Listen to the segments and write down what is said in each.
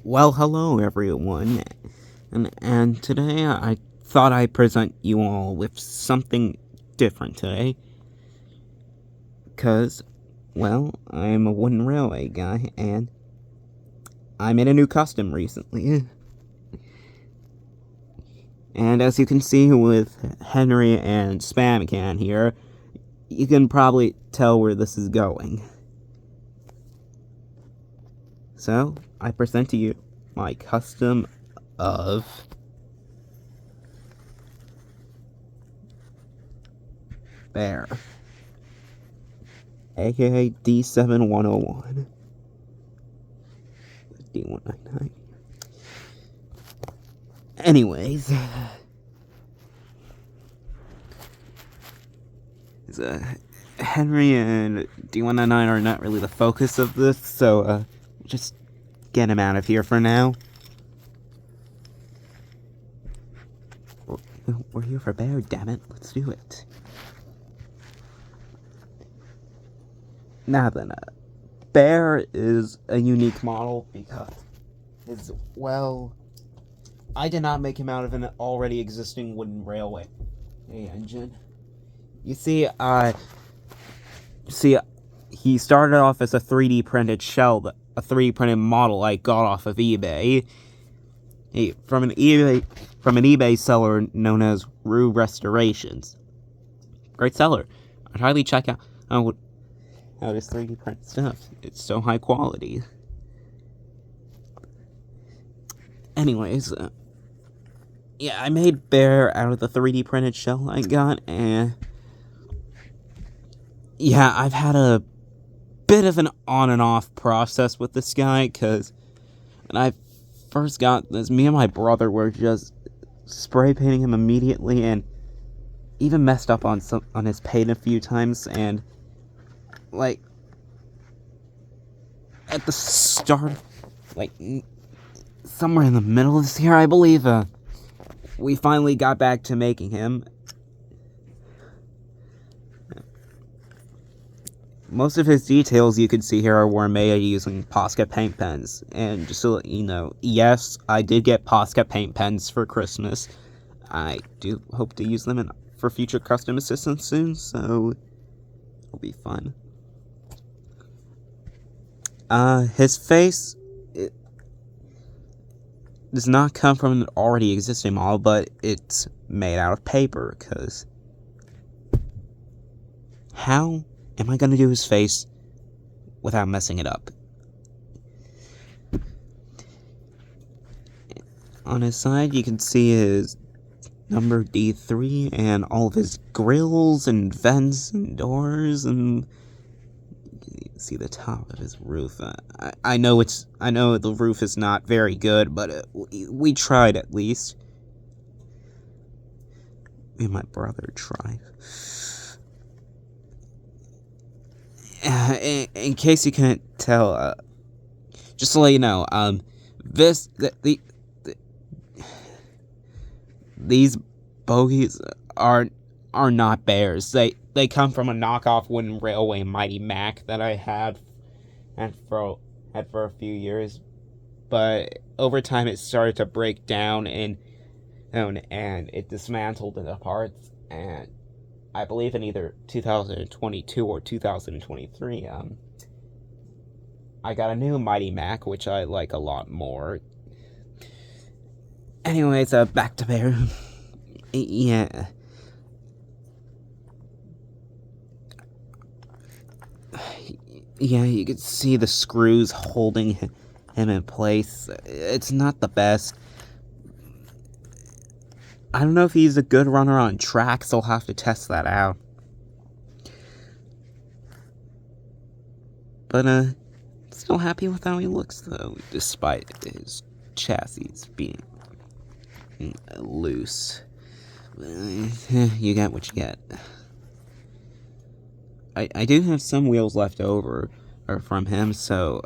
Well, hello everyone, and today I thought I'd present you all with something different today, because, well, I'm a wooden railway guy, and I made a new custom recently. And as you can see with Henry and Spamcan here, you can probably tell where this is going. So, I present to you my custom of Bear, aka D7101. D199. Anyways, Henry and D199 are not really the focus of this, so just get him out of here for now. We're here for Bear, damn it. Let's do it. Now then, Bear is a unique model because I did not make him out of an already existing wooden railway engine. You see, he started off as a 3D printed shell, a 3D printed model I got off of eBay. From an eBay seller known as Rue Restorations. Great seller. I'd highly check out his 3D print stuff. It's so high quality. Anyways, yeah, I made Bear out of the 3D printed shell I got, and yeah, I've had a bit of an on and off process with this guy, because when I first got this, me and my brother were just spray painting him immediately, and even messed up on his paint a few times, and like at the start, like somewhere in the middle of this year, I believe, we finally got back to making him. Most of his details you can see here were made using Posca paint pens. And just to let you know, yes, I did get Posca paint pens for Christmas. I do hope to use them for future custom assistants soon, so it'll be fun. His face does not come from an already existing model, but it's made out of paper, because how am I gonna do his face without messing it up? On his side, you can see his number D3 and all of his grills and vents and doors, and you can see the top of his roof. I know the roof is not very good, but we tried at least. Me and my brother tried. In case you couldn't tell, just to let you know, these bogies are not Bears. They come from a knockoff wooden railway Mighty Mac that I had for a few years, but over time it started to break down and it dismantled into parts, and I believe in either 2022 or 2023, I got a new Mighty Mac, which I like a lot more. Anyways, back to Bear. Yeah. Yeah, you can see the screws holding him in place. It's not the best. I don't know if he's a good runner on tracks, I'll have to test that out. But, still happy with how he looks, though, despite his chassis being loose. You get what you get. I do have some wheels left over from him, so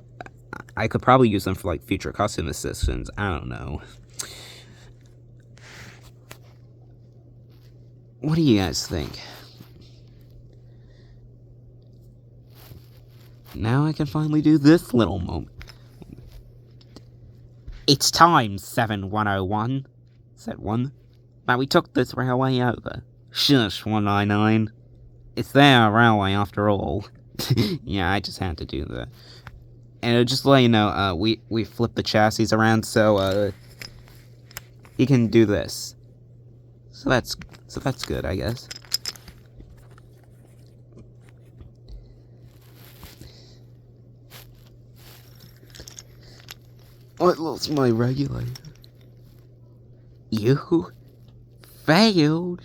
I could probably use them for, like, future custom assistants. I don't know. What do you guys think? Now I can finally do this little moment. It's time, 7101, said one. But we took this railway over. Shush, 199. It's their railway after all. Yeah, I just had to do that. And just to let you know, we flipped the chassis around so, he can do this. So that's good, I guess. I lost my regulator. You failed.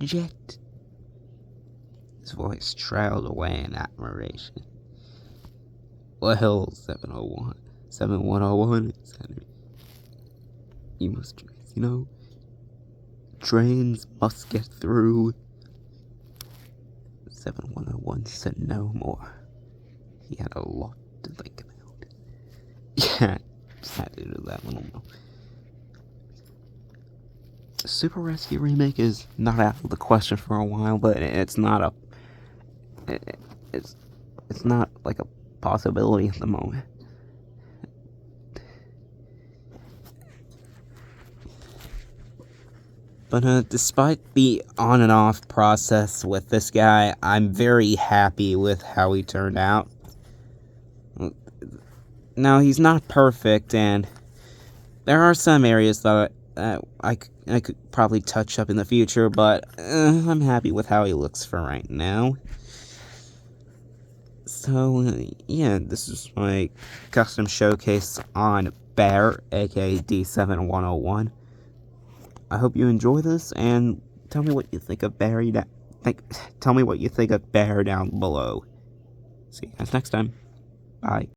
Eject. His voice trailed away in admiration. Well, 701. 7101, said you must, trains must get through. 7101 said no more. He had a lot to think about. Yeah, just had to do that little more. Super Rescue Remake is not out of the question for a while, but it's not it's not like a possibility at the moment. But despite the on and off process with this guy, I'm very happy with how he turned out. Now, he's not perfect, and there are some areas that I could probably touch up in the future, but I'm happy with how he looks for right now. So, yeah, this is my custom showcase on Bear, aka D7101. I hope you enjoy this, and tell me what you think of Bear. Tell me what you think of Bear down below. See you guys next time. Bye.